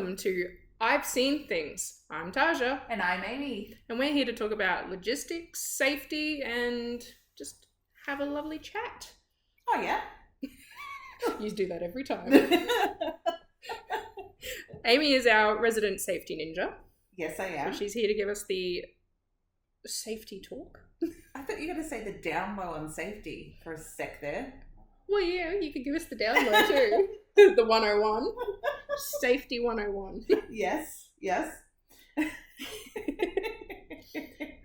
welcome to I've Seen Things. I'm Taja. And I'm Amy. And we're here to talk about logistics, safety, and just have a lovely chat. Oh, yeah? You do that every time. Amy is our resident safety ninja. Yes, I am. So she's here to give us the safety talk. I thought you were going to say the down low on safety for a sec there. Well, yeah, you could give us the down low too. The 101. Safety 101. Yes.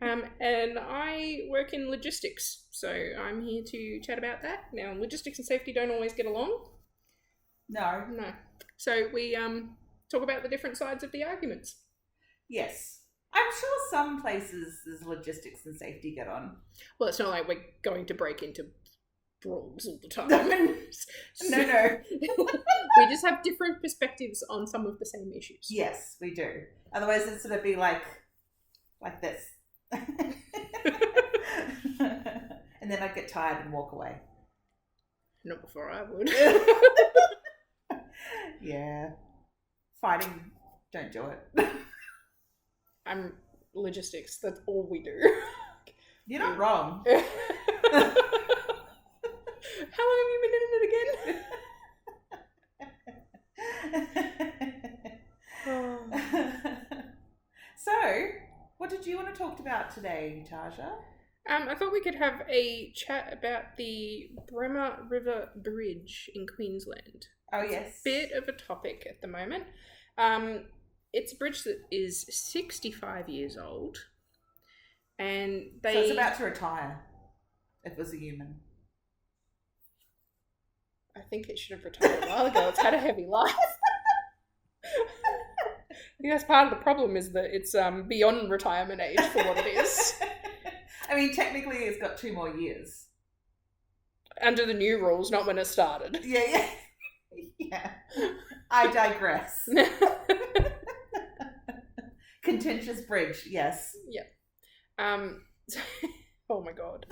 And I work in logistics, so I'm here to chat about that. Now, logistics and safety don't always get along. No. So we talk about the different sides of the arguments. Yes. I'm sure some places there's logistics and safety get on. Well, it's not like we're going to break into brawls all the time. No. We just have different perspectives on some of the same issues. Yes, we do. Otherwise, it's going to be like this. And then I'd get tired and walk away. Not before I would. Yeah. Fighting, don't do it. I'm logistics. That's all we do. You're not wrong. How long have you been in it again? So, what did you want to talk about today, Taja? I thought we could have a chat about the Bremer River Bridge in Queensland. Oh, yes. It's a bit of a topic at the moment. It's a bridge that is 65 years old. And So it's about to retire, if it was a human. I think it should have retired a while ago. It's had a heavy life. I think that's part of the problem, is that it's beyond retirement age for what it is. I mean, technically it's got 2 more years. Under the new rules, not when it started. Yeah. I digress. Contentious bridge, yes. Yeah. Oh my god.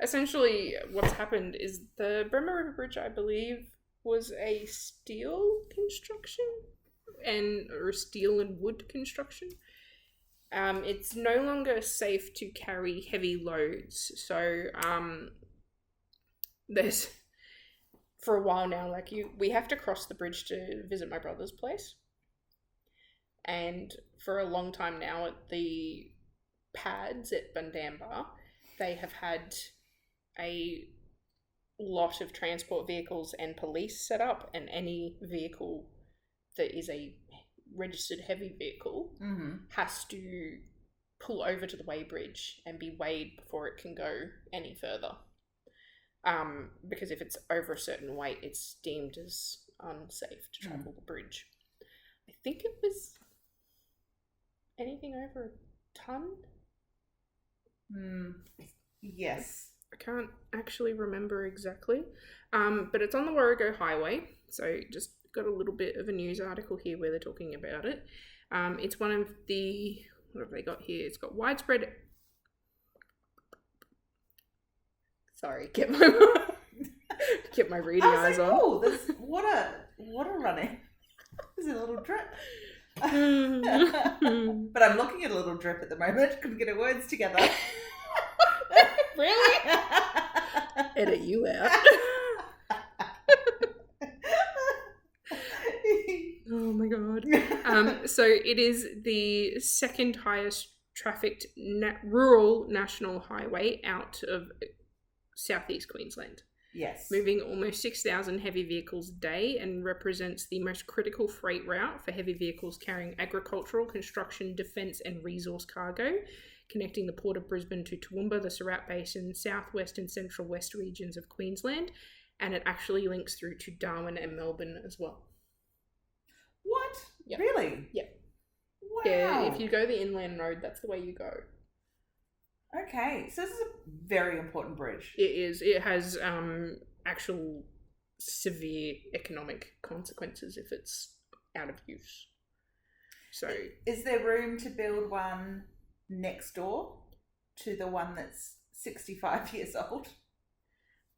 Essentially, what's happened is the Bremer River Bridge, I believe, was a steel construction or steel and wood construction. It's no longer safe to carry heavy loads. So, there's, for a while now, we have to cross the bridge to visit my brother's place. And for a long time now at the pads at Bundamba, they have had a lot of transport vehicles and police set up, and any vehicle that is a registered heavy vehicle has to pull over to the weighbridge and be weighed before it can go any further. Because if it's over a certain weight, it's deemed as unsafe to travel the bridge. I think it was anything over a ton? Yes. I can't actually remember exactly. But it's on the Warrego Highway, so just got a little bit of a news article here where they're talking about it. It's one of the, what have they got here? It's got widespread... Sorry, get my reading eyes on. Oh, there's water running. There's a little drip. But I'm looking at a little drip at the moment. Couldn't get our words together. Really? Edit you out. Oh my god. So it is the second highest trafficked rural national highway out of southeast Queensland. Yes. Moving almost 6,000 heavy vehicles a day, and represents the most critical freight route for heavy vehicles carrying agricultural, construction, defence and resource cargo, connecting the Port of Brisbane to Toowoomba, the Surat Basin, southwest and central west regions of Queensland, and it actually links through to Darwin and Melbourne as well. What? Yep. Really? Yeah. Wow. Yeah, if you go the inland road, that's the way you go. Okay, so this is a very important bridge. It is. It has actual severe economic consequences if it's out of use. So, is there room to build one next door to the one that's 65 years old?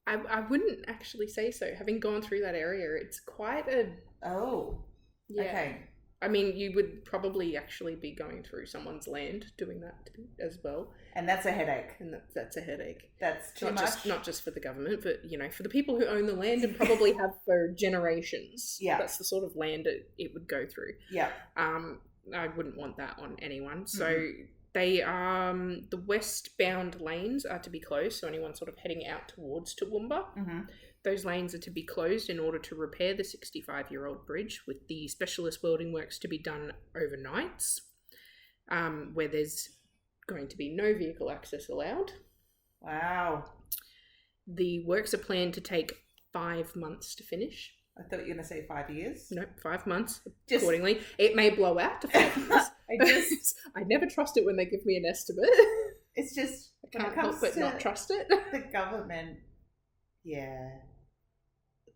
I wouldn't actually say so. Having gone through that area, it's quite a... Oh. Yeah. Okay. I mean, you would probably actually be going through someone's land doing that as well. And that's a headache. And that's a headache. That's too much. Not just for the government, but, for the people who own the land and probably have for generations. Yeah. That's the sort of land it would go through. Yeah. I wouldn't want that on anyone. So they the westbound lanes are to be closed. So anyone sort of heading out towards Toowoomba, those lanes are to be closed in order to repair the 65-year-old bridge, with the specialist welding works to be done overnights, where there's going to be no vehicle access allowed. Wow. The works are planned to take 5 months to finish. I thought you were going to say 5 years. No, 5 months. Accordingly, it may blow out to 5 years. I never trust it when they give me an estimate. It's just I can't help but not trust it. The government,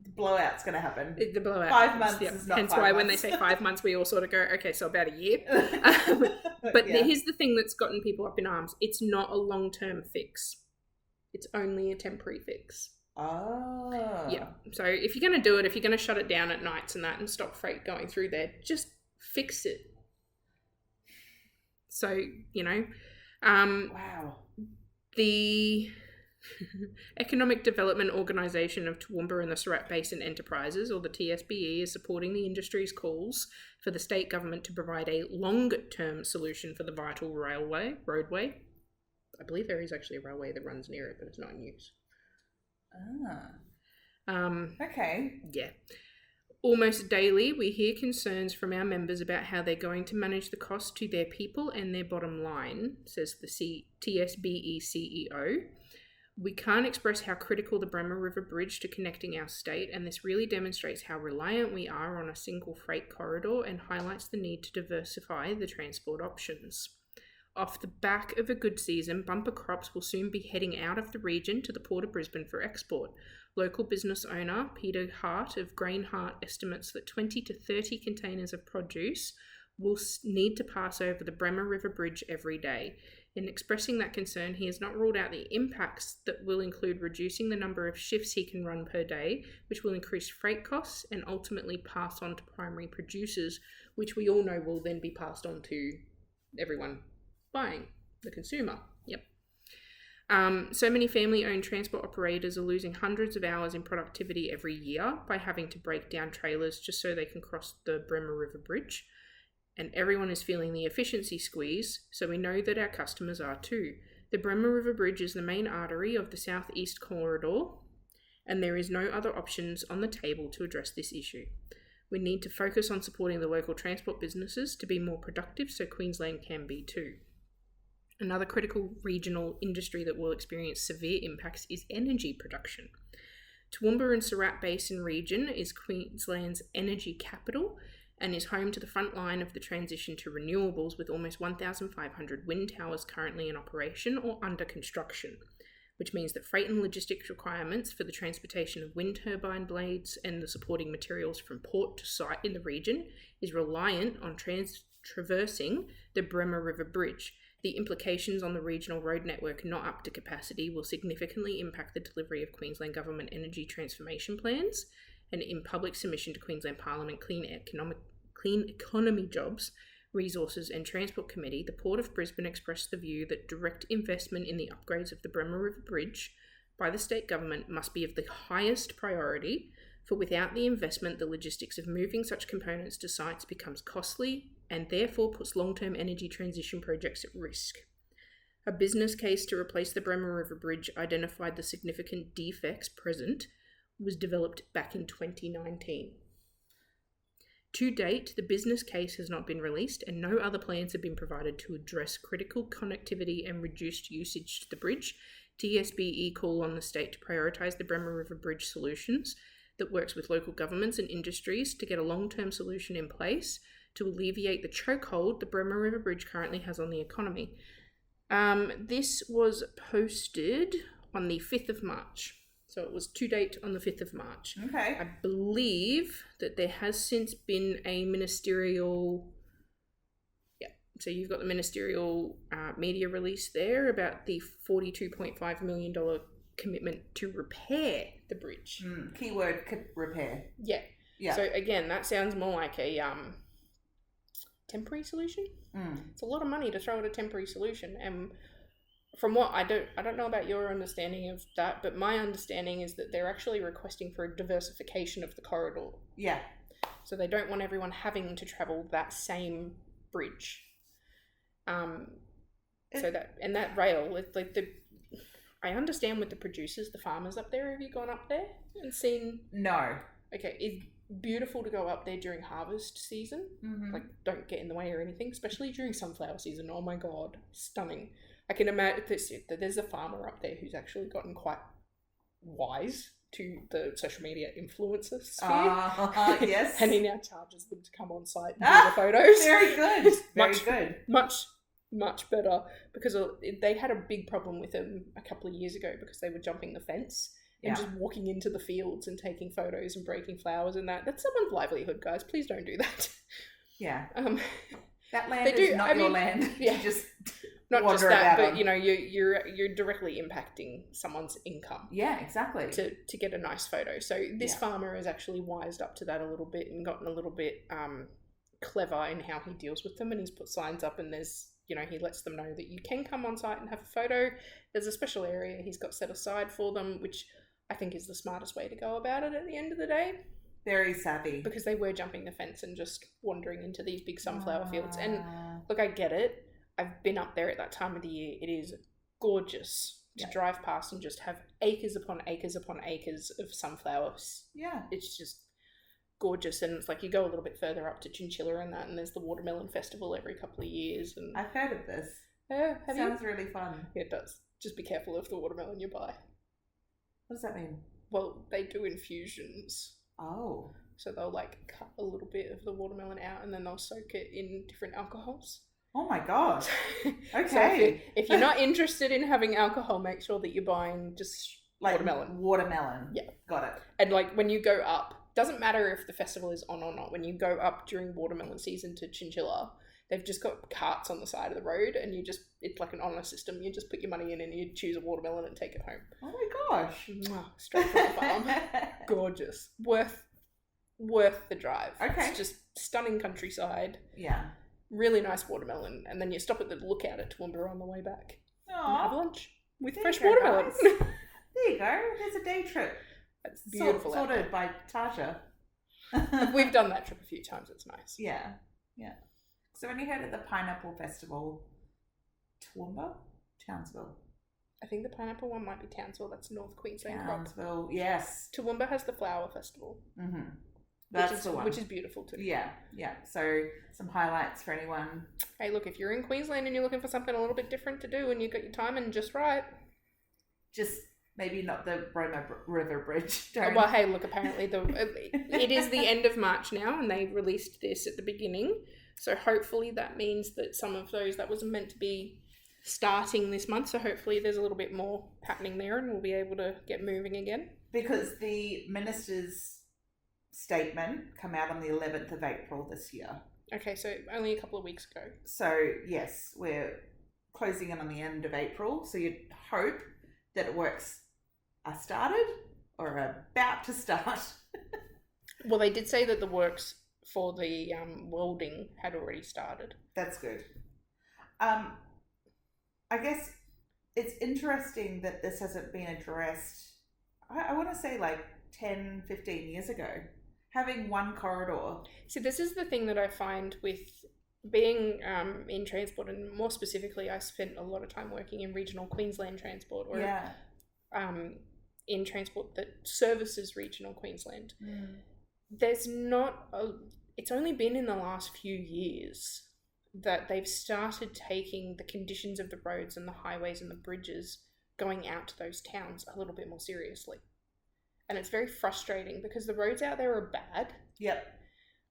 the blowout's going to happen. The blowout. 5 months is not. Hence 5 why months. when they say 5 months, we all sort of go, okay, so about a year. But here's the thing that's gotten people up in arms. It's not a long-term fix. It's only a temporary fix. Oh. Yeah. So if you're going to do it, if you're going to shut it down at nights and that and stop freight going through there, just fix it. So, wow. The Economic Development Organisation of Toowoomba and the Surat Basin Enterprises, or the TSBE, is supporting the industry's calls for the state government to provide a long-term solution for the vital roadway. I believe there is actually a railway that runs near it, but it's not in use. Okay. Yeah. Almost daily, we hear concerns from our members about how they're going to manage the cost to their people and their bottom line, says the TSBE CEO. We can't express how critical the Bremer River Bridge to connecting our state, and this really demonstrates how reliant we are on a single freight corridor and highlights the need to diversify the transport options. Off the back of a good season, bumper crops will soon be heading out of the region to the Port of Brisbane for export. Local business owner Peter Hart of Grain Hart estimates that 20 to 30 containers of produce will need to pass over the Bremer River Bridge every day. In expressing that concern, he has not ruled out the impacts that will include reducing the number of shifts he can run per day, which will increase freight costs and ultimately pass on to primary producers, which we all know will then be passed on to everyone buying, the consumer. Yep. So many family-owned transport operators are losing hundreds of hours in productivity every year by having to break down trailers just so they can cross the Bremer River Bridge. And everyone is feeling the efficiency squeeze, so we know that our customers are too. The Bremer River Bridge is the main artery of the southeast corridor, and there is no other options on the table to address this issue. We need to focus on supporting the local transport businesses to be more productive so Queensland can be too. Another critical regional industry that will experience severe impacts is energy production. Toowoomba and Surat Basin region is Queensland's energy capital and is home to the front line of the transition to renewables, with almost 1,500 wind towers currently in operation or under construction, which means that freight and logistics requirements for the transportation of wind turbine blades and the supporting materials from port to site in the region is reliant on traversing the Bremer River Bridge. The implications on the regional road network not up to capacity will significantly impact the delivery of Queensland Government energy transformation plans, and in public submission to Queensland Parliament Clean Economy Jobs, Resources and Transport Committee, the Port of Brisbane expressed the view that direct investment in the upgrades of the Bremer River Bridge by the state government must be of the highest priority, for without the investment, the logistics of moving such components to sites becomes costly and therefore puts long-term energy transition projects at risk. A business case to replace the Bremer River Bridge identified the significant defects present was developed back in 2019. To date, the business case has not been released and no other plans have been provided to address critical connectivity and reduced usage to the bridge. TSBE call on the state to prioritise the Bremer River Bridge solutions that works with local governments and industries to get a long-term solution in place to alleviate the chokehold the Bremer River Bridge currently has on the economy. This was posted on the 5th of March. So it was to date on the 5th of March. Okay. I believe that there has since been a ministerial... Yeah, so you've got the ministerial media release there about the $42.5 million commitment to repair the bridge. Keyword repair. Yeah. Yeah. So again, that sounds more like a temporary solution. It's a lot of money to throw at a temporary solution, and from what I don't know about your understanding of that, but my understanding is that they're actually requesting for a diversification of the corridor. Yeah. So they don't want everyone having to travel that same bridge. So that rail, it's like I understand with the producers, the farmers up there. Have you gone up there and seen? No. Okay, it's beautiful to go up there during harvest season. Like, don't get in the way or anything, especially during sunflower season. Oh my god, stunning. I can imagine that there's a farmer up there who's actually gotten quite wise to the social media influencer sphere. Yes. And he now charges them to come on site and do the photos. Very good. Very good. Much better, because they had a big problem with them a couple of years ago because they were jumping the fence and just walking into the fields and taking photos and breaking flowers and that. That's someone's livelihood, guys. Please don't do that. Yeah. That land is not your land. Yeah. You just not just that, but on. you know, you're directly impacting someone's income. Yeah, exactly. To get a nice photo. So this farmer has actually wised up to that a little bit and gotten a little bit clever in how he deals with them, and he's put signs up, and there's, you know, he lets them know that you can come on site and have a photo. There's a special area he's got set aside for them, which I think is the smartest way to go about it at the end of the day. Very savvy. Because they were jumping the fence and just wandering into these big sunflower fields. And look, I get it. I've been up there at that time of the year. It is gorgeous to drive past and just have acres upon acres upon acres of sunflowers. Yeah. It's just gorgeous. And it's like you go a little bit further up to Chinchilla and that, and there's the watermelon festival every couple of years. And I've heard of this. Yeah, Sounds really fun. Yeah, it does. Just be careful of the watermelon you buy. What does that mean? Well, they do infusions. Oh. So they'll like cut a little bit of the watermelon out and then they'll soak it in different alcohols. Oh my god. Okay. So if you're not interested in having alcohol, make sure that you're buying just like watermelon. Watermelon. Yeah. Got it. And like when you go up, doesn't matter if the festival is on or not, when you go up during watermelon season to Chinchilla, they've just got carts on the side of the road and it's like an honor system. You just put your money in and you choose a watermelon and take it home. Oh my gosh. Straight from the farm. Gorgeous. Worth the drive. Okay. It's just stunning countryside. Yeah. Really nice watermelon. And then you stop at the lookout at Toowoomba on the way back. Aww. And have lunch with fresh watermelon. There you go. There's a day trip. That's beautiful. Sorted by Tasha. We've done that trip a few times. It's nice. Yeah. Yeah. So when you heard of the Pineapple Festival, Toowoomba? Townsville. I think the pineapple one might be Townsville. That's North Queensland. Townsville, yes. Toowoomba has the flower festival. Mm-hmm. That's the one. Which is beautiful too. Yeah, yeah. So some highlights for anyone. Hey, look, if you're in Queensland and you're looking for something a little bit different to do and you've got your timing just right. Just maybe not the Bremer Bridge. Well, hey, look, apparently it is the end of March now and they released this at the beginning. So hopefully that means that some of those, that was meant to be starting this month. So hopefully there's a little bit more happening there and we'll be able to get moving again. Because the minister's statement come out on the 11th of April this year. Okay, so only a couple of weeks ago. So yes, we're closing in on the end of April. So you'd hope that works are started or are about to start. Well, they did say that the works for the welding had already started. That's good. I guess it's interesting that this hasn't been addressed, I want to say like 10, 15 years ago. Having one corridor. So this is the thing that I find with being in transport, and more specifically, I spent a lot of time working in regional Queensland transport, or in transport that services regional Queensland. There's not it's only been in the last few years that they've started taking the conditions of the roads and the highways and the bridges going out to those towns a little bit more seriously. And it's very frustrating because the roads out there are bad. Yep.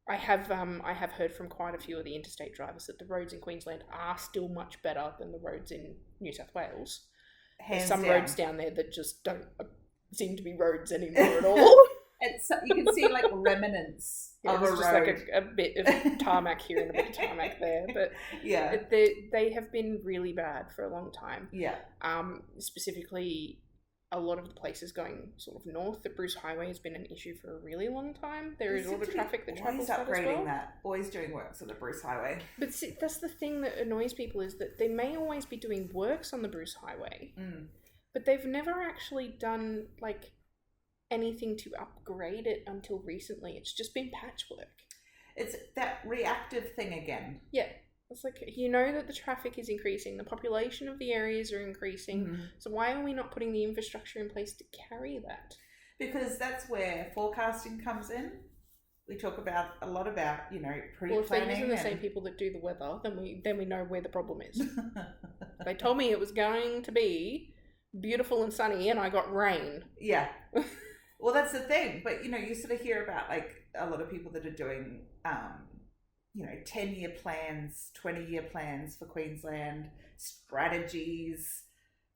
I have heard from quite a few of the interstate drivers that the roads in Queensland are still much better than the roads in New South Wales. There's some roads down there that just don't seem to be roads anymore at all. You can see like remnants of a road. Just like a bit of tarmac here and a bit of tarmac there. But yeah, they have been really bad for a long time. Yeah. Specifically, a lot of the places going sort of north, the Bruce Highway has been an issue for a really long time. There is all the traffic that travels that as well. Always upgrading that. Always doing works on the Bruce Highway. But see, that's the thing that annoys people, is that they may always be doing works on the Bruce Highway, but they've never actually done, like, anything to upgrade it until recently. It's just been patchwork. It's that reactive thing again. Yeah. It's like, you know that the traffic is increasing, the population of the areas are increasing, so why are we not putting the infrastructure in place to carry that? Because that's where forecasting comes in. We talk a lot about, pre-planning. Well, if they're using the same people that do the weather, then we know where the problem is. They told me it was going to be beautiful and sunny, and I got rain. Yeah. Well, that's the thing. But, you sort of hear about, like, a lot of people that are doing 10-year plans, 20-year plans for Queensland, strategies,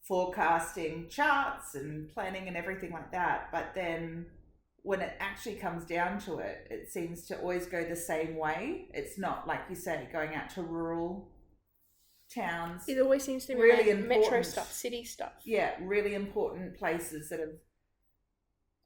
forecasting, charts and planning and everything like that. But then when it actually comes down to it, it seems to always go the same way. It's not, like you say, going out to rural towns. It always seems to be really metro stuff, city stuff. Yeah, really important places that have,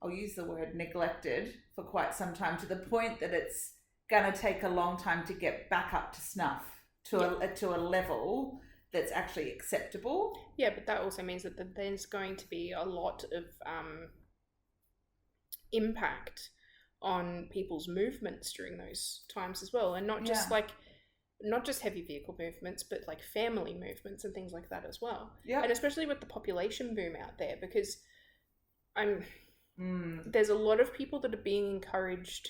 I'll use the word neglected for quite some time, to the point that it's going to take a long time to get back up to snuff to a level that's actually acceptable. Yeah, but that also means that there's going to be a lot of impact on people's movements during those times as well, and not just not just heavy vehicle movements, but like family movements and things like that as well. Yeah, and especially with the population boom out there, because there's a lot of people that are being encouraged,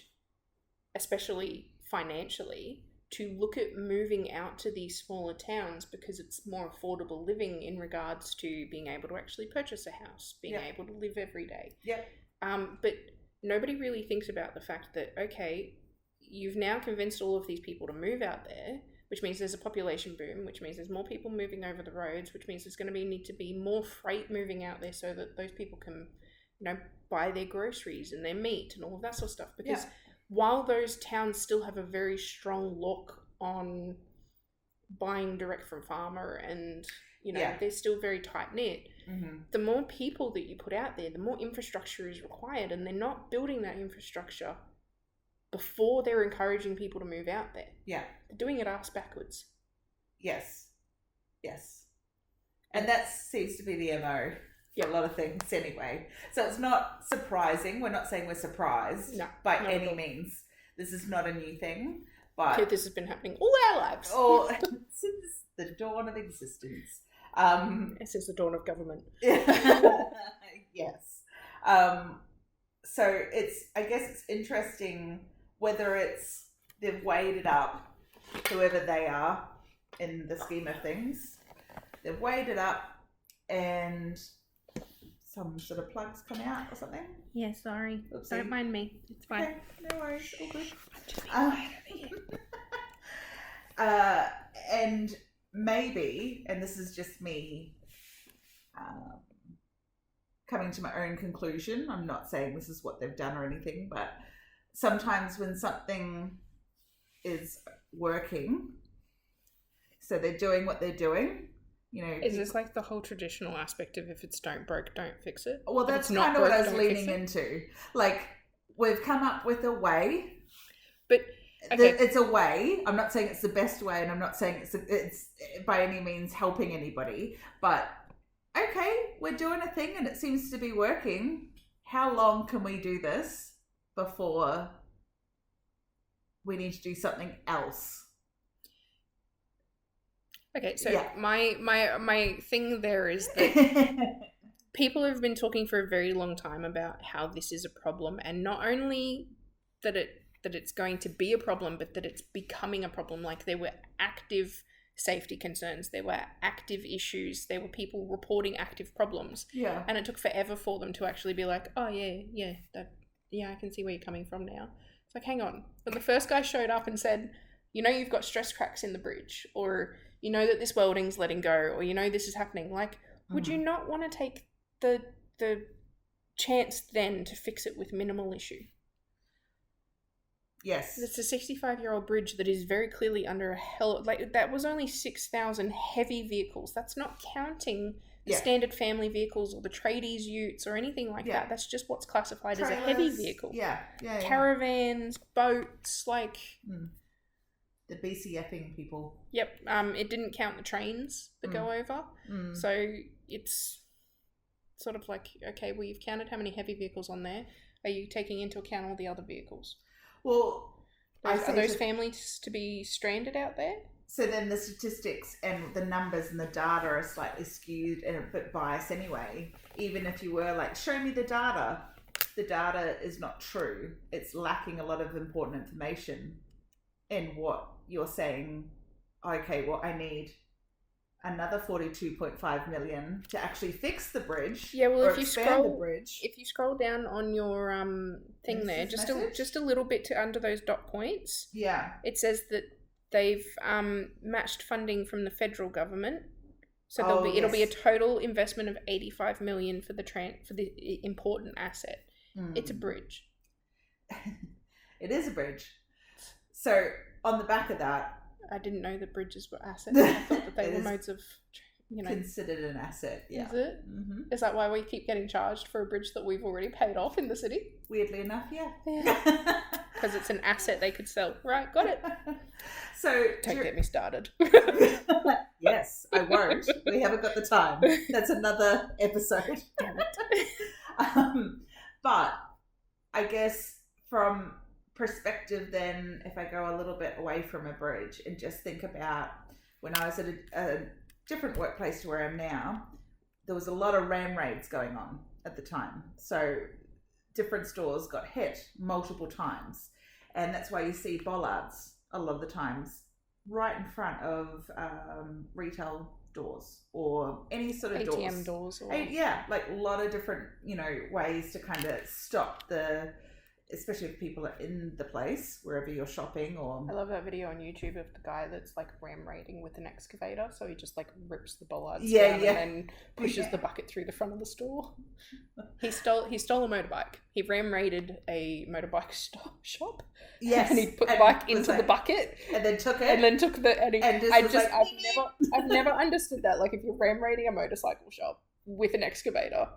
especially financially, to look at moving out to these smaller towns because it's more affordable living in regards to being able to actually purchase a house, being able to live every day. Yeah. But nobody really thinks about the fact that, okay, you've now convinced all of these people to move out there, which means there's a population boom, which means there's more people moving over the roads, which means there's going to need to be more freight moving out there so that those people can, buy their groceries and their meat and all of that sort of stuff. Because while those towns still have a very strong look on buying direct from farmer and, they're still very tight-knit, the more people that you put out there, the more infrastructure is required, and they're not building that infrastructure before they're encouraging people to move out there. Yeah. They're doing it ass backwards. Yes. And that seems to be the MO. A lot of things anyway. So it's not surprising. We're not saying we're surprised by any means. This is not a new thing. But this has been happening all our lives. Since the dawn of existence. Since the dawn of government. Yes. So I guess it's interesting whether they've weighed it up, whoever they are in the scheme of things. They've weighed it up and some sort of plugs come out or something. Yeah, sorry. Oopsie. Don't mind me. It's fine. Okay, no worries. All good. And maybe, and this is just me coming to my own conclusion, I'm not saying this is what they've done or anything, but sometimes when something is working, so they're doing what they're doing, is this like the whole traditional aspect of if it's don't broke, don't fix it? Well, that's kind of what I was leaning into. Like, we've come up with a way, but it's a way. I'm not saying it's the best way, and I'm not saying it's by any means helping anybody. But okay, we're doing a thing, and it seems to be working. How long can we do this before we need to do something else? Okay, so my thing there is that people have been talking for a very long time about how this is a problem, and not only that it's going to be a problem, but that it's becoming a problem. Like, there were active safety concerns, there were active issues, there were people reporting active problems. Yeah. And it took forever for them to actually be like, oh I can see where you're coming from now. It's like, hang on. When the first guy showed up and said, you've got stress cracks in the bridge, or that this welding's letting go, or this is happening, like, would you not want to take the chance then to fix it with minimal issue? Yes. It's a 65-year-old bridge that is very clearly under that was only 6,000 heavy vehicles. That's not counting standard family vehicles or the tradies utes or anything like that. That's just what's classified Trailers, as a heavy vehicle. Yeah. Caravans, boats, like... The BCFing people. Yep. It didn't count the trains that go over. So it's sort of like, okay, well, you've counted how many heavy vehicles on there. Are you taking into account all the other vehicles? Well... Are those families to be stranded out there? So then the statistics and the numbers and the data are slightly skewed and a bit biased anyway. Even if you were like, show me the data is not true. It's lacking a lot of important information in what you're saying. Okay, well, I need another 42.5 million to actually fix the bridge. Yeah, well, if you scroll down on your thing there, just a little bit under those dot points. Yeah, it says that they've matched funding from the federal government, so it'll be a total investment of 85 million for the important asset. It's a bridge. It is a bridge. So on the back of that, I didn't know that bridges were assets. I thought that they were modes of, considered an asset. Yeah. Is it? Mm-hmm. Is that why we keep getting charged for a bridge that we've already paid off in the city? Weirdly enough, yeah. Because it's an asset they could sell. Right, got it. So don't get me started. Yes, I won't. We haven't got the time. That's another episode. Damn it. But I guess from perspective then, if I go a little bit away from a bridge and just think about when I was at a different workplace to where I am now, there was a lot of ram raids going on at the time. So different stores got hit multiple times. And that's why you see bollards a lot of the times right in front of retail doors or any sort of ATM doors. Yeah, like a lot of different, ways to kind of stop especially if people are in the place, wherever you're shopping or... I love that video on YouTube of the guy that's like ram raiding with an excavator. So he just like rips the bollards down and then pushes the bucket through the front of the store. He stole a motorbike. He ram raided a motorbike shop. Yes. And he put the bike into the bucket. And then took it. And then took the... I've never understood that. Like if you're ram raiding a motorcycle shop with an excavator...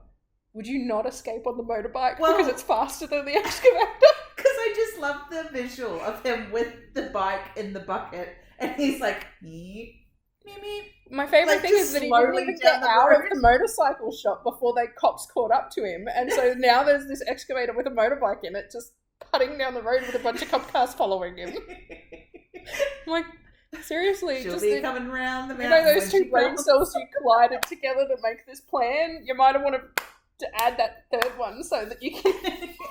Would you not escape on the motorbike because it's faster than the excavator? Because I just love the visual of him with the bike in the bucket, and he's like, meep, meep. My favourite thing is that he didn't even get out of the motorcycle shop before the cops caught up to him, and so now there's this excavator with a motorbike in it just putting down the road with a bunch of cop cars following him. I'm like, seriously, she'll be coming round the mountain. Those two brain cells you collided together to make this plan. You might have wanted to add that third one so that you can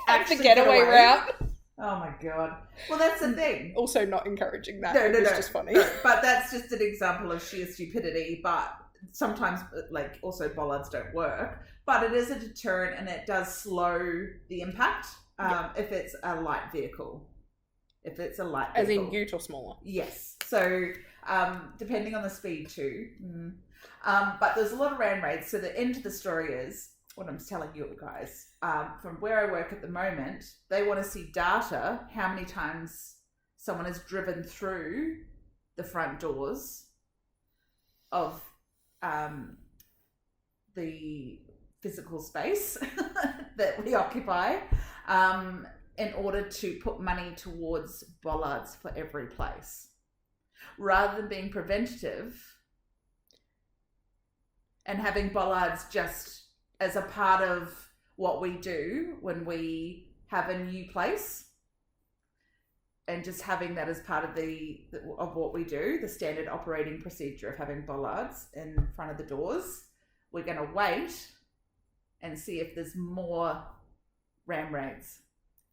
have the getaway route. Oh my god. Well, that's the thing. Also not encouraging that. No. It's just funny. No, but that's just an example of sheer stupidity. But sometimes, like, also bollards don't work. But it is a deterrent and it does slow the impact if it's a light vehicle. As in ute or smaller. Yes. So depending on the speed too. But there's a lot of ram raids. So the end of the story is, what I'm telling you guys, from where I work at the moment, they want to see data, how many times someone has driven through the front doors of the physical space that we occupy in order to put money towards bollards for every place. Rather than being preventative and having bollards just as a part of what we do when we have a new place, and just having that as part of of what we do, the standard operating procedure of having bollards in front of the doors, we're going to wait and see if there's more ram raids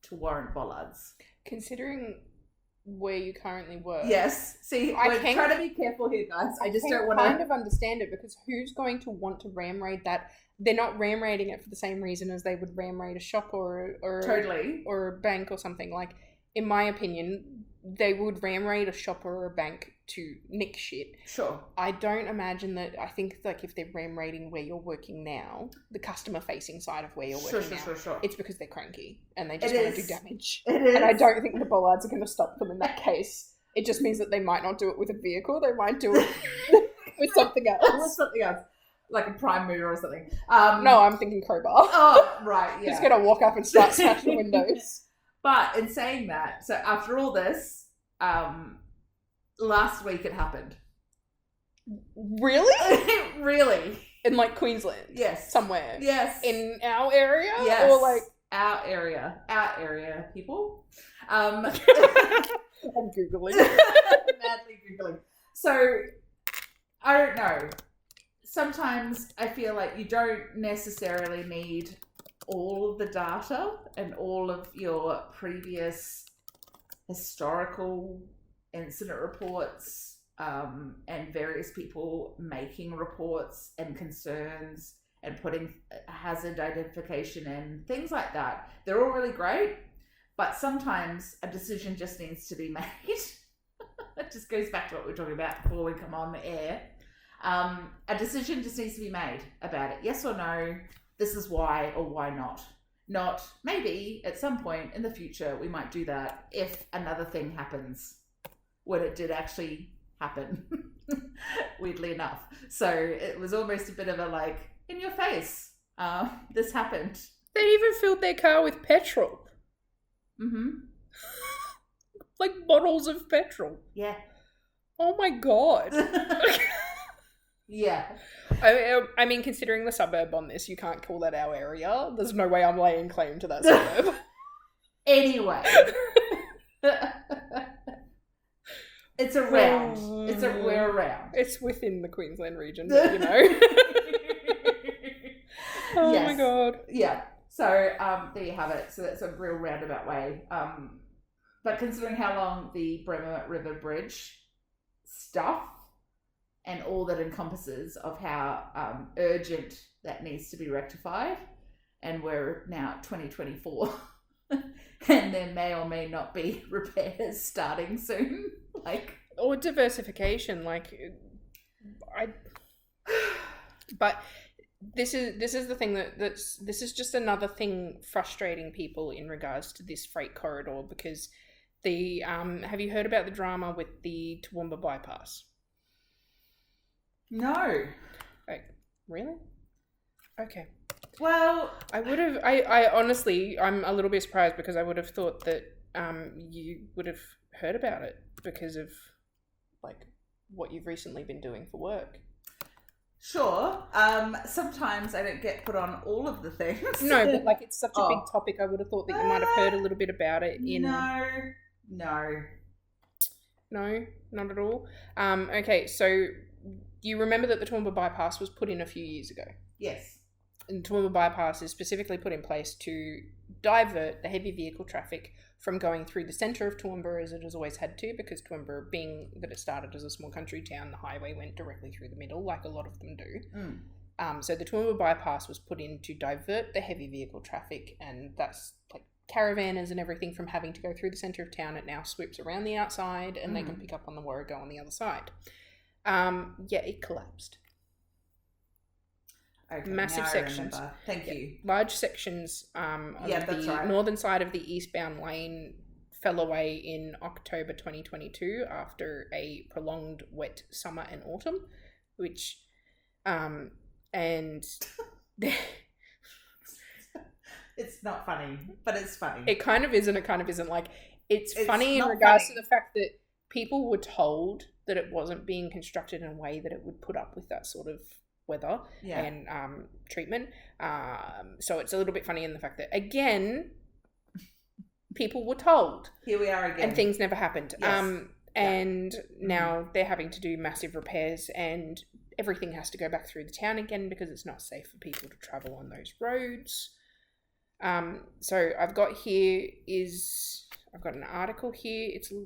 to warrant bollards. Considering where you currently work. Yes. See, we're trying to be careful here, guys. I just don't want to... kind of understand it, because who's going to want to ram raid that? They're not ram raiding it for the same reason as they would ram raid a shop or totally, or a bank or something. Like, in my opinion, they would ram raid a shop or a bank to nick shit. Sure. I don't imagine that. I think like if they're ram raiding where you're working now, the customer facing side of where you're working now, it's because they're cranky and they just want to do damage. It is. And I don't think the bollards are going to stop them in that case. It just means that they might not do it with a vehicle. They might do it with something else. With something else. like a prime mover or something. No, I'm thinking crowbar. Oh, right, yeah. Just gonna walk up and start smashing windows. But in saying that, so after all this, last week it happened. Really? Really? In like Queensland? Yes. Somewhere? Yes. In our area? Yes. Or like our area, people. I'm Googling. Madly Googling. So, I don't know. Sometimes I feel like you don't necessarily need all of the data and all of your previous historical incident reports and various people making reports and concerns and putting hazard identification in, things like that. They're all really great, but sometimes a decision just needs to be made. It just goes back to what we were talking about before we come on the air. A decision just needs to be made about it. Yes or no, this is why or why not. Not maybe at some point in the future we might do that if another thing happens when it did actually happen, weirdly enough. So it was almost a bit of a like, in your face, this happened. They even filled their car with petrol. Mm-hmm. Like bottles of petrol. Yeah. Oh my God. Yeah. I mean, considering the suburb on this, you can't call that our area. There's no way I'm laying claim to that suburb. Anyway. It's around. We're around. It's within the Queensland region, but you know. Oh yes. My God. Yeah. So there you have it. So that's a real roundabout way. But considering how long the Bremer River Bridge stuff and all that encompasses of how urgent that needs to be rectified, and we're now 2024, and there may or may not be repairs starting soon, like, or diversification, like but this is the thing this is just another thing frustrating people in regards to this freight corridor, because the have you heard about the drama with the Toowoomba bypass? No. Like, really? Okay. Well, I honestly, I'm a little bit surprised, because I would have thought that you would have heard about it because of like what you've recently been doing for work. Sure. Sometimes I don't get put on all of the things. No, but like it's such a big topic, I would have thought that you might have heard a little bit about it in... No, not at all. Okay, so you remember that the Toowoomba bypass was put in a few years ago? Yes. And the Toowoomba bypass is specifically put in place to divert the heavy vehicle traffic from going through the centre of Toowoomba, as it has always had to, because Toowoomba, being that it started as a small country town, the highway went directly through the middle, like a lot of them do. So the Toowoomba bypass was put in to divert the heavy vehicle traffic, and that's like caravanners and everything from having to go through the centre of town. It now sweeps around the outside, and they can pick up on the Warrego on the other side. It collapsed. Okay, massive sections. Thank you. Large sections on the northern side of the eastbound lane fell away in October 2022 after a prolonged wet summer and autumn, which and it's not funny, but it's funny. It kind of is and it kind of isn't. Like, it's funny in regards to the fact that people were told that it wasn't being constructed in a way that it would put up with that sort of weather and treatment. So it's a little bit funny in the fact that, again, people were told. Here we are again. And things never happened. Yes. And now they're having to do massive repairs, and everything has to go back through the town again because it's not safe for people to travel on those roads. So I've got an article here. It's a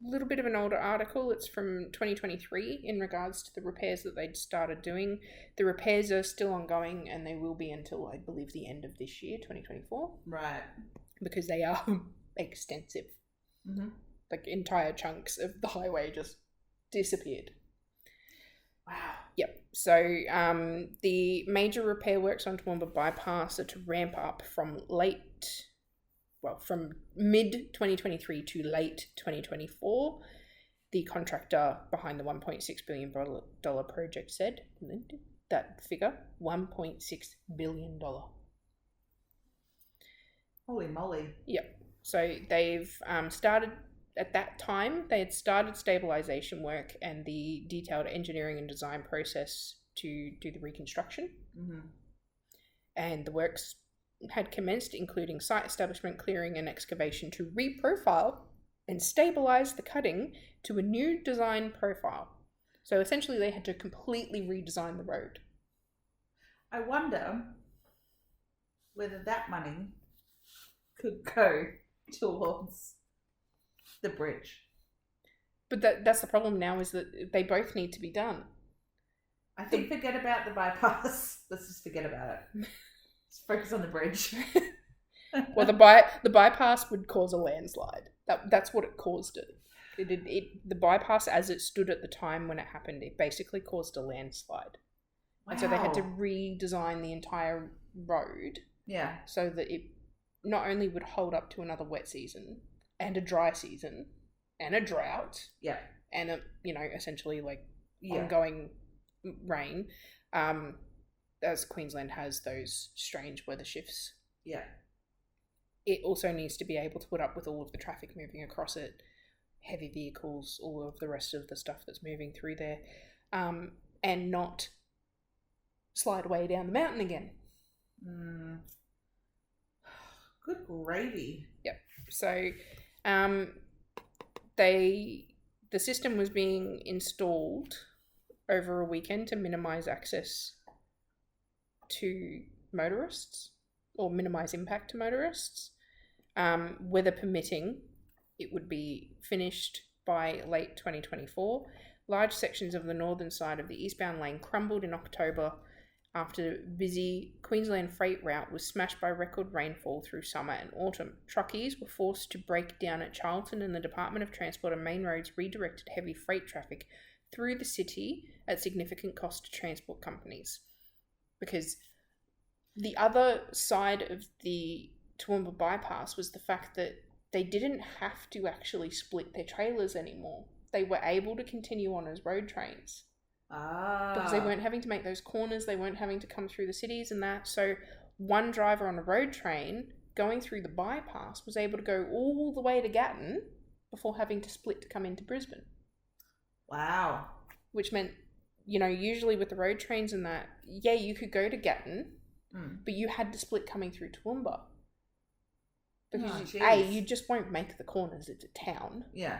little bit of an older article. It's from 2023 in regards to the repairs that they'd started doing. The repairs are still ongoing, and they will be until, I believe, the end of this year, 2024. Right. Because they are extensive. Mm-hmm. Like, entire chunks of the highway just disappeared. Wow. Yep. So the major repair works on Toowoomba bypass are to ramp up from mid 2023 to late 2024. The contractor behind the $1.6 billion project said. that figure, $1.6 billion. Holy moly. Yep. So they've started, at that time, they had started stabilization work and the detailed engineering and design process to do the reconstruction. Mm-hmm. And the works had commenced, including site establishment, clearing, and excavation to reprofile and stabilize the cutting to a new design profile. So essentially, they had to completely redesign the road. I wonder whether that money could go towards the bridge. But that's the problem now, is that they both need to be done. I think forget about the bypass. Let's just forget about it. Let's focus on the bridge. Well, the bypass would cause a landslide. That's what it caused it. The bypass, as it stood at the time when it happened, it basically caused a landslide. Wow. And so they had to redesign the entire road. Yeah. So that it not only would hold up to another wet season and a dry season and a drought. Yeah. And a, essentially ongoing rain, as Queensland has those strange weather shifts. Yeah. It also needs to be able to put up with all of the traffic moving across it, heavy vehicles, all of the rest of the stuff that's moving through there, and not slide away down the mountain again. Good gravy. Yep. So the system was being installed over a weekend to minimise access to motorists, or minimise impact to motorists. Weather permitting, it would be finished by late 2024. Large sections of the northern side of the eastbound lane crumbled in October after busy Queensland freight route was smashed by record rainfall through summer and autumn. Truckies were forced to break down at Charlton, and the Department of Transport and Main Roads redirected heavy freight traffic through the city at significant cost to transport companies. Because the other side of the Toowoomba bypass was the fact that they didn't have to actually split their trailers anymore. They were able to continue on as road trains. Because they weren't having to make those corners, they weren't having to come through the cities and that. So one driver on a road train going through the bypass was able to go all the way to Gatton before having to split to come into Brisbane. Wow. Which meant, usually with the road trains and that, yeah, you could go to Gatton, but you had to split coming through Toowoomba. Because you just won't make the corners, it's a town. Yeah.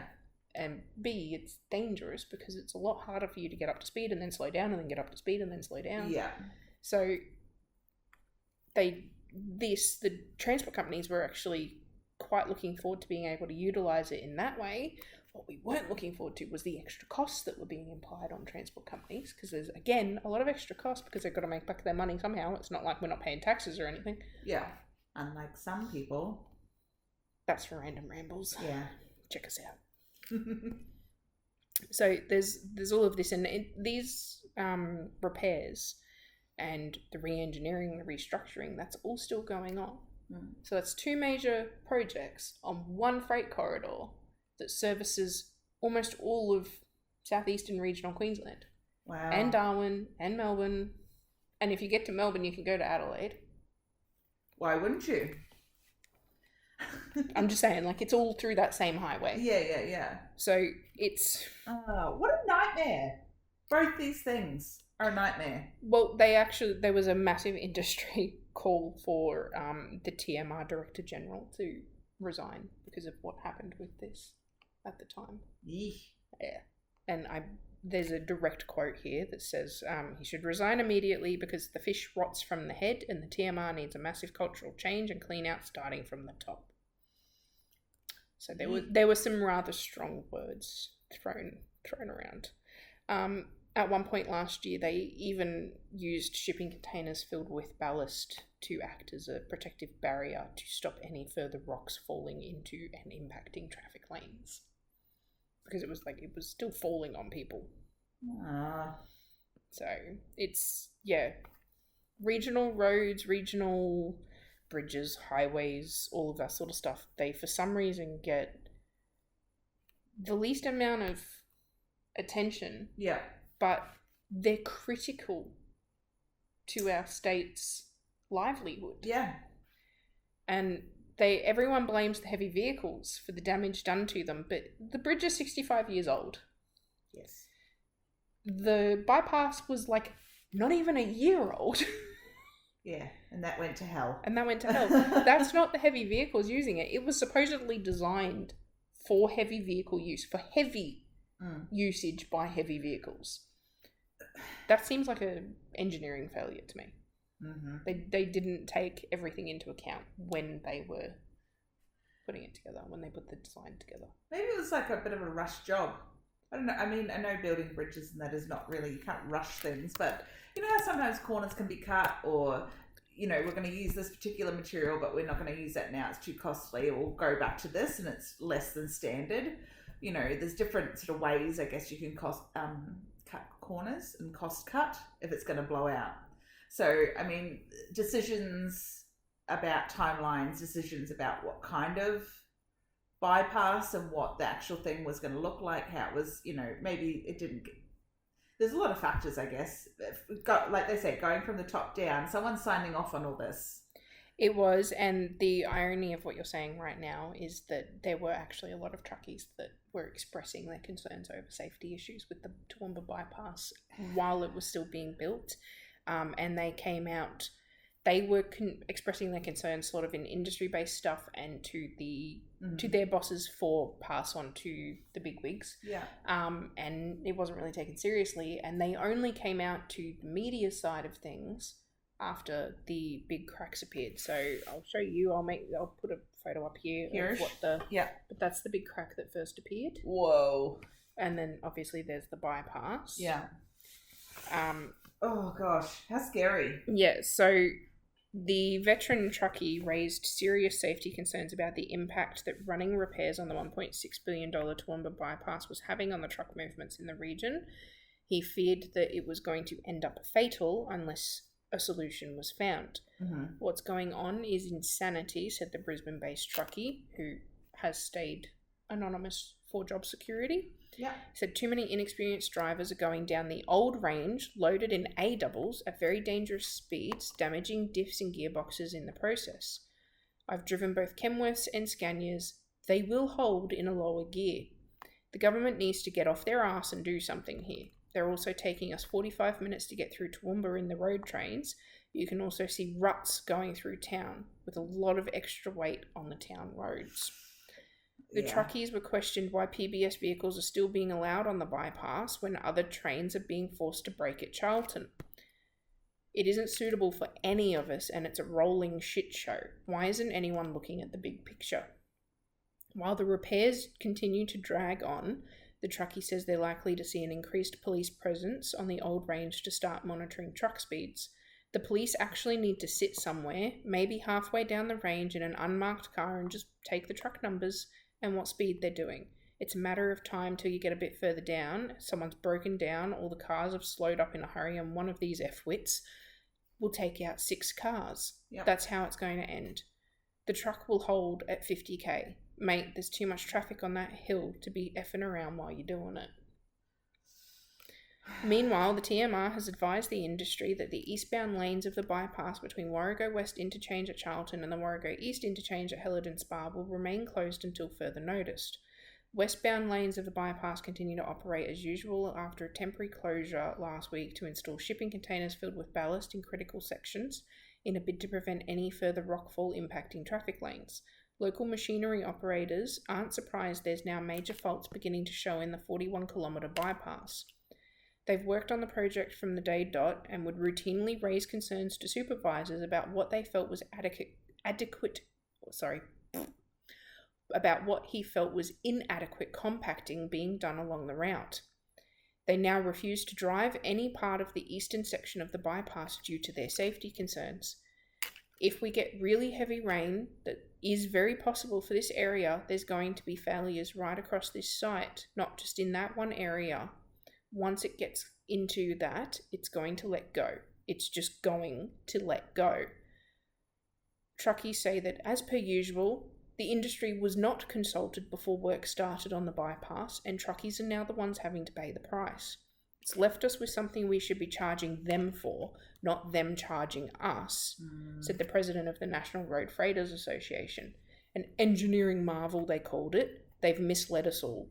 And B, it's dangerous because it's a lot harder for you to get up to speed and then slow down and then get up to speed and then slow down. Yeah. So the transport companies were actually quite looking forward to being able to utilise it in that way. What we weren't looking forward to was the extra costs that were being implied on transport companies, because there's, again, a lot of extra costs because they've got to make back their money somehow. It's not like we're not paying taxes or anything. Yeah. Unlike some people. That's for random rambles. Yeah. Check us out. So there's all of this, and these repairs and the re-engineering, the restructuring, that's all still going on. So that's two major projects on one freight corridor that services almost all of southeastern regional Queensland. Wow. And Darwin and Melbourne, and if you get to Melbourne you can go to Adelaide. Why wouldn't you? I'm just saying, it's all through that same highway. Yeah. So it's... what a nightmare. Both these things are a nightmare. Well, there was a massive industry call for the TMR Director General to resign because of what happened with this at the time. Yeah. And there's a direct quote here that says he should resign immediately because the fish rots from the head and the TMR needs a massive cultural change and clean out starting from the top. So there were some rather strong words thrown around. At one point last year, they even used shipping containers filled with ballast to act as a protective barrier to stop any further rocks falling into and impacting traffic lanes. Because it was still falling on people. So it's, regional roads, regional bridges, highways, all of that sort of stuff, they for some reason get the least amount of attention. Yeah. But they're critical to our state's livelihood. Yeah. And everyone blames the heavy vehicles for the damage done to them, but the bridge is 65 years old. Yes. The bypass was like not even a year old. Yeah, and that went to hell. That's not the heavy vehicles using it. It was supposedly designed for heavy vehicle use, for heavy usage by heavy vehicles. That seems like an engineering failure to me. Mm-hmm. They didn't take everything into account when they were putting it together, when they put the design together. Maybe it was like a bit of a rush job. I don't know. I mean, I know building bridges and that is not really, you can't rush things, but you know how sometimes corners can be cut, or, you know, we're going to use this particular material, but we're not going to use that now. It's too costly. We'll go back to this and it's less than standard. You know, there's different sort of ways, I guess, you can cut corners and cost cut if it's going to blow out. So, I mean, decisions about timelines, decisions about what kind of bypass and what the actual thing was going to look like, how it was, you know, maybe it didn't get, there's a lot of factors, I guess. Like they say, going from the top down, someone's signing off on all this. It was, and the irony of what you're saying right now is that there were actually a lot of truckies that were expressing their concerns over safety issues with the Toowoomba bypass while it was still being built. And they came out, they were expressing their concerns sort of in industry-based stuff and to their bosses for pass on to the bigwigs. Yeah. And it wasn't really taken seriously, and they only came out to the media side of things after the big cracks appeared. So I'll show you. I'll put a photo up here of what but that's the big crack that first appeared. Whoa. And then obviously there's the bypass. Yeah. Oh gosh, how scary. Yeah, so the veteran truckie raised serious safety concerns about the impact that running repairs on the $1.6 billion Toowoomba bypass was having on the truck movements in the region. He feared that it was going to end up fatal unless a solution was found. Mm-hmm. What's going on is insanity, said the Brisbane-based truckie, who has stayed anonymous for job security. Yeah. He said too many inexperienced drivers are going down the old range, loaded in A-doubles at very dangerous speeds, damaging diffs and gearboxes in the process. I've driven both Kenworths and Scanias. They will hold in a lower gear. The government needs to get off their arse and do something here. They're also taking us 45 minutes to get through Toowoomba in the road trains. You can also see ruts going through town with a lot of extra weight on the town roads. The truckies were questioned why PBS vehicles are still being allowed on the bypass when other trains are being forced to brake at Charlton. It isn't suitable for any of us, and it's a rolling shit show. Why isn't anyone looking at the big picture? While the repairs continue to drag on, the truckie says they're likely to see an increased police presence on the old range to start monitoring truck speeds. The police actually need to sit somewhere, maybe halfway down the range in an unmarked car, and just take the truck numbers and what speed they're doing. It's a matter of time till you get a bit further down, someone's broken down, or the cars have slowed up in a hurry, and one of these F-wits will take out 6 cars. Yep. That's how it's going to end. The truck will hold at 50k. Mate, there's too much traffic on that hill to be effing around while you're doing it. Meanwhile, the TMR has advised the industry that the eastbound lanes of the bypass between Warrego West Interchange at Charlton and the Warrego East Interchange at Helidon Spa will remain closed until further notice. Westbound lanes of the bypass continue to operate as usual after a temporary closure last week to install shipping containers filled with ballast in critical sections in a bid to prevent any further rockfall impacting traffic lanes. Local machinery operators aren't surprised there's now major faults beginning to show in the 41-kilometre bypass. They've worked on the project from the day dot and would routinely raise concerns to supervisors about what they felt was about what he felt was inadequate compacting being done along the route. They now refuse to drive any part of the eastern section of the bypass due to their safety concerns. If we get really heavy rain, that is very possible for this area, there's going to be failures right across this site, not just in that one area. Once it gets into that, it's going to let go. It's just going to let go. Truckies say that, as per usual, the industry was not consulted before work started on the bypass, and truckies are now the ones having to pay the price. It's left us with something we should be charging them for, not them charging us, said the president of the National Road Freighters Association. An engineering marvel, they called it. They've misled us all.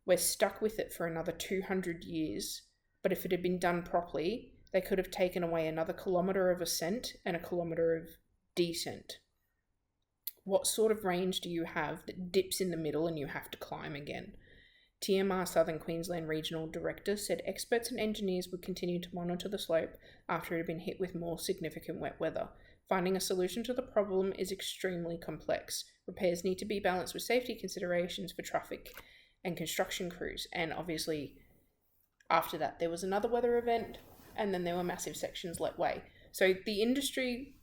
We're stuck with it for another 200 years, but if it had been done properly, they could have taken away another kilometre of ascent and a kilometre of descent. What sort of range do you have that dips in the middle and you have to climb again? TMR Southern Queensland Regional Director said experts and engineers would continue to monitor the slope after it had been hit with more significant wet weather. Finding a solution to the problem is extremely complex. Repairs need to be balanced with safety considerations for traffic and construction crews. And obviously, after that, there was another weather event, and then there were massive sections let way. So the industry,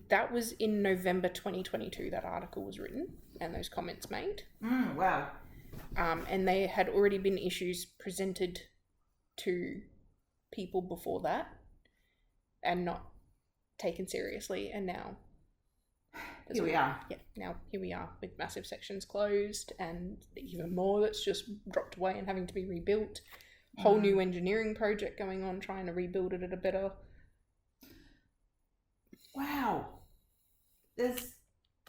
that was in November 2022, that article was written and those comments made. Wow. And there had already been issues presented to people before that and not taken seriously, and now here we are. Yeah, now here we are with massive sections closed and even more that's just dropped away and having to be rebuilt. Whole new engineering project going on trying to rebuild it at a better... Wow. There's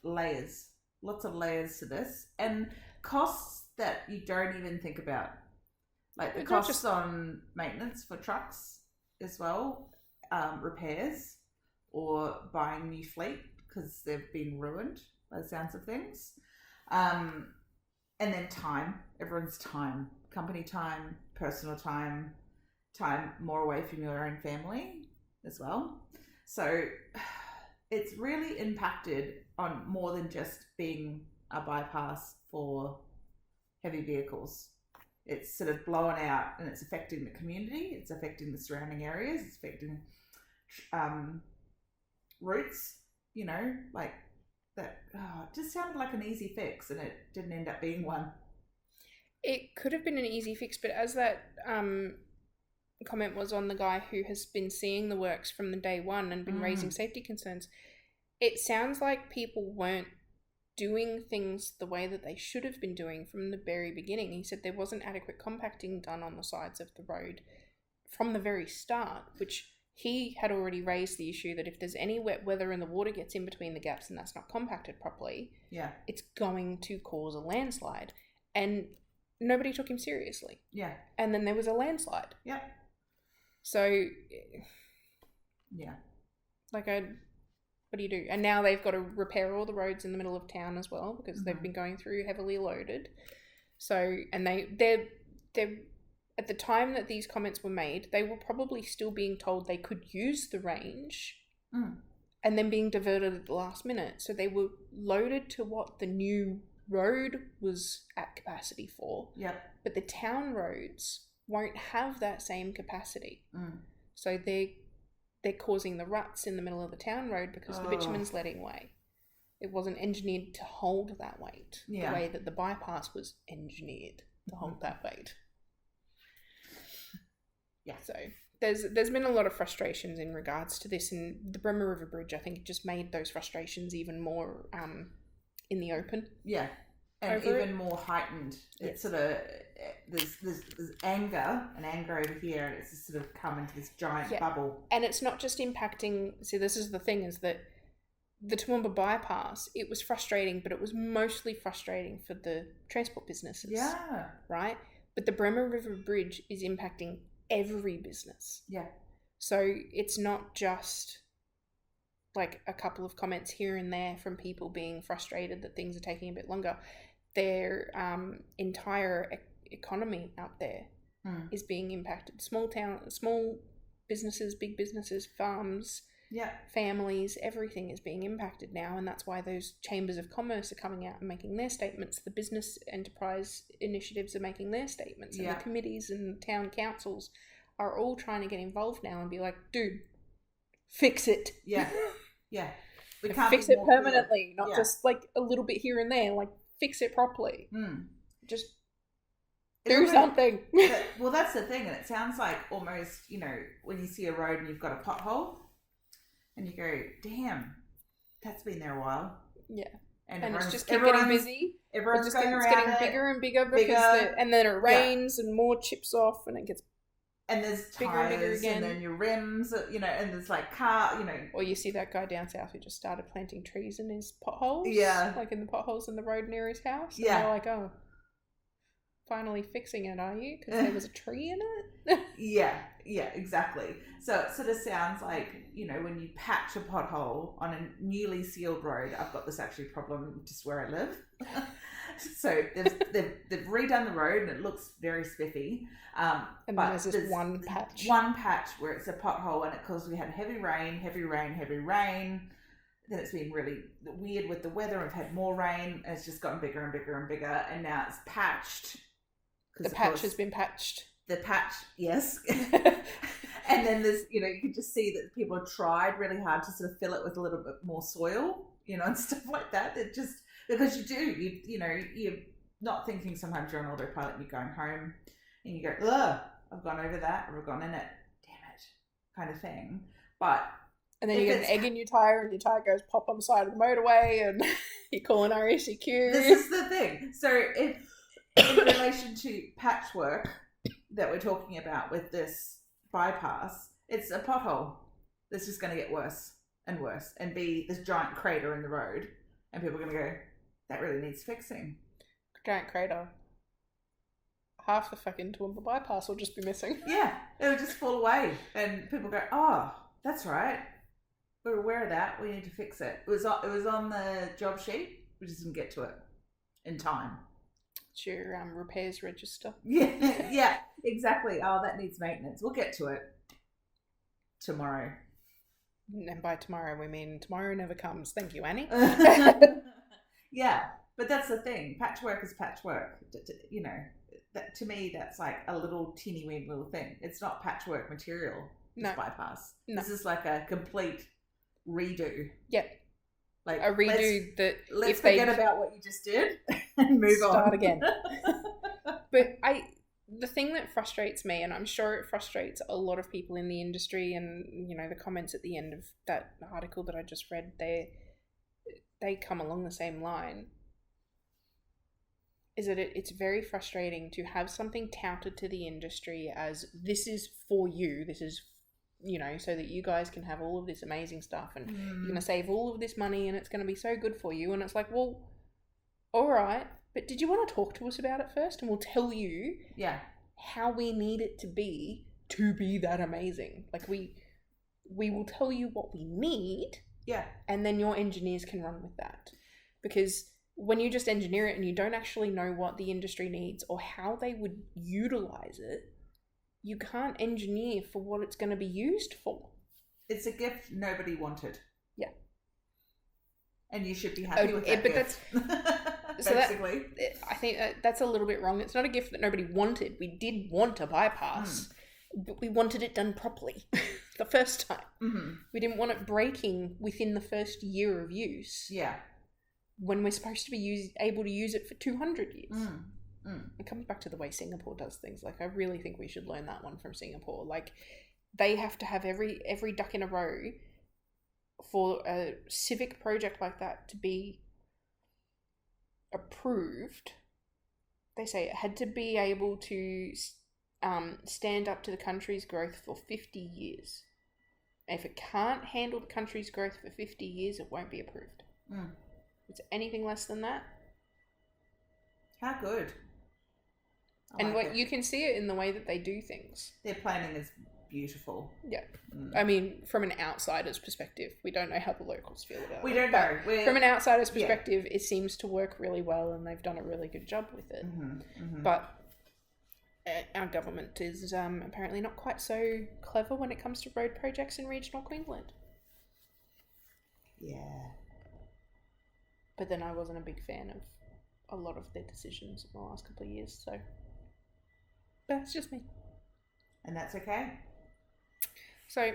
layers. Lots of layers to this. And costs that you don't even think about. Like the costs on maintenance for trucks as well, repairs, or buying new fleet because they've been ruined by the sounds of things. And then time, everyone's time, company time, personal time, time more away from your own family as well. So it's really impacted on more than just being a bypass for heavy vehicles. It's sort of blown out and it's affecting the community, it's affecting the surrounding areas, it's affecting routes, you know, like that. It just sounded like an easy fix and it didn't end up being one. It could have been an easy fix, but as that comment was on the guy who has been seeing the works from the day one and been raising safety concerns, it sounds like people weren't doing things the way that they should have been doing from the very beginning. He said there wasn't adequate compacting done on the sides of the road from the very start, which he had already raised the issue that if there's any wet weather and the water gets in between the gaps and that's not compacted properly, it's going to cause a landslide. And nobody took him seriously. Yeah. And then there was a landslide. Yeah. So, yeah. Like, what do you do? And now they've got to repair all the roads in the middle of town as well because they've been going through heavily loaded. So, and they're at the time that these comments were made, they were probably still being told they could use the range and then being diverted at the last minute. So they were loaded to what the new road was at capacity for. Yep. But the town roads won't have that same capacity. So they're causing the ruts in the middle of the town road because the bitumen's letting way. It wasn't engineered to hold that weight the way that the bypass was engineered to hold that weight. Yeah. So there's been a lot of frustrations in regards to this, and the Bremer River Bridge, I think, it just made those frustrations even more in the open. Yeah. And even more heightened. It's sort of there's anger over here, and it's just sort of come into this giant bubble. And it's not just impacting. See, this is the thing: is that the Toowoomba bypass, it was frustrating, but it was mostly frustrating for the transport businesses. Yeah. Right. But the Bremer River Bridge is impacting every business. Yeah. So it's not just like a couple of comments here and there from people being frustrated that things are taking a bit longer. Their entire economy out there is being impacted. Small businesses, big businesses, farms, families, everything is being impacted now, and that's why those chambers of commerce are coming out and making their statements. The business enterprise initiatives are making their statements, and the committees and town councils are all trying to get involved now and be like, dude, fix it. Yeah. We can't fix it permanently, not just like a little bit here and there. Like, fix it properly. Just do something. Well, that's the thing, and it sounds like almost, you know, when you see a road and you've got a pothole, and you go, "Damn, that's been there a while." Yeah, and it's just keep getting busy. Everyone's going around. It's getting bigger and bigger because and then it rains and more chips off, and it gets And there's bigger and bigger tires, again. and then your rims, you know, and there's like car, you know. Or you see that guy down south who just started planting trees in his potholes. Yeah. Like in the potholes in the road near his house. And Yeah. they're like, oh, finally fixing it, are you? Because there was a tree in it? Yeah, exactly. So it sort of sounds like, you know, when you patch a pothole on a newly sealed road, I've got this actually problem just where I live. So they've redone the road and it looks very spiffy. And but there's this one patch. One patch where it's a pothole, and because we had heavy rain. Then it's been really weird with the weather. We've had more rain, and it's just gotten bigger and bigger and bigger, and now it's patched. The patch has been patched. The patch, yes. And then there's, you know, you can just see that people have tried really hard to sort of fill it with a little bit more soil, you know, and stuff like that. It just, because you know, you're not thinking sometimes you're on autopilot and you're going home and you go, ugh, I've gone over that, or I've gone in it, damn it, kind of thing. But and then you get an egg in your tyre and your tyre goes pop on the side of the motorway and you call an RACQ. This is the thing. So if, in relation to patchwork that we're talking about with this bypass, it's a pothole that's just going to get worse and worse and be this giant crater in the road, and people are going to go, that really needs fixing. Giant crater. Half the fucking Toowoomba bypass will just be missing. Yeah, it'll just fall away, and people go, oh, that's right, we're aware of that, we need to fix it. It was on the job sheet, we just didn't get to it in time. It's your repairs register. Yeah, exactly. Oh, that needs maintenance. We'll get to it tomorrow. And by tomorrow, we mean tomorrow never comes. Thank you, Annie. Yeah, but that's the thing. Patchwork is patchwork. You know, that, to me, that's like a little teeny weeny little thing. It's not patchwork material. This bypass. No. This is like a complete redo. Yeah. Like a redo that let's forget about what you just did and move on. Start again. But the thing that frustrates me, and I'm sure it frustrates a lot of people in the industry, and you know, the comments at the end of that article that I just read, they come along the same line, is that it's very frustrating to have something touted to the industry as this is for you, this is, you know, so that you guys can have all of this amazing stuff and you're going to save all of this money and it's going to be so good for you. And it's like, well, all right, but did you want to talk to us about it first? And we'll tell you how we need it to be that amazing. Like we will tell you what we need. Yeah. And then your engineers can run with that. Because when you just engineer it and you don't actually know what the industry needs or how they would utilize it, you can't engineer for what it's going to be used for. It's a gift nobody wanted. Yeah. And you should be happy with that gift. Basically. I think that's a little bit wrong. It's not a gift that nobody wanted. We did want a bypass, but we wanted it done properly the first time. Mm-hmm. We didn't want it breaking within the first year of use. Yeah. When we're supposed to be able to use it for 200 years. It comes back to the way Singapore does things. Like, I really think we should learn that one from Singapore. Like, they have to have every duck in a row for a civic project like that to be approved. They say it had to be able to stand up to the country's growth for 50 years. And if it can't handle the country's growth for 50 years, it won't be approved. If it's anything less than that. How good. And what you can see it in the way that they do things. Their planning is beautiful. Yeah. I mean, from an outsider's perspective, we don't know how the locals feel about it. We don't know. From an outsider's perspective, it seems to work really well and they've done a really good job with it. But our government is apparently not quite so clever when it comes to road projects in regional Queensland. Yeah. But then I wasn't a big fan of a lot of their decisions in the last couple of years, so... But that's just me. And that's okay. So,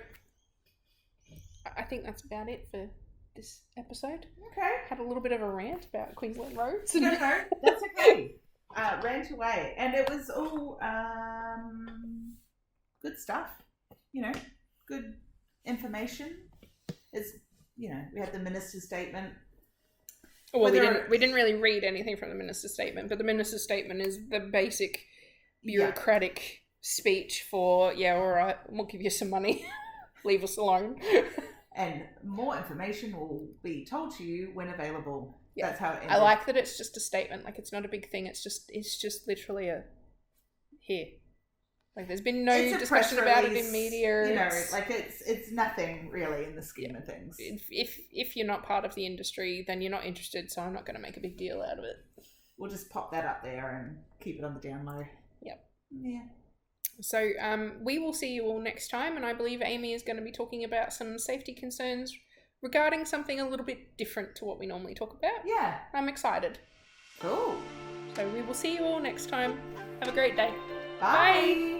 I think that's about it for this episode. Okay. Had a little bit of a rant about Queensland roads. No, that's okay. Rant away. And it was all good stuff. You know, good information. It's, you know, we had the minister's statement. Well, we didn't really read anything from the minister's statement, but the minister's statement is the basic bureaucratic speech for, yeah, all right, we'll give you some money. Leave us alone. And more information will be told to you when available. Yeah. That's how it ended. I like that it's just a statement. Like, it's not a big thing. It's just literally a here. Like, there's been no discussion about it in media. You know, like it's nothing really in the scheme of things. If you're not part of the industry, then you're not interested. So I'm not going to make a big deal out of it. We'll just pop that up there and keep it on the down low. Yep. Yeah. So we will see you all next time, and I believe Amy is going to be talking about some safety concerns regarding something a little bit different to what we normally talk about. Yeah. I'm excited. Cool. So we will see you all next time. Have a great day. Bye. Bye.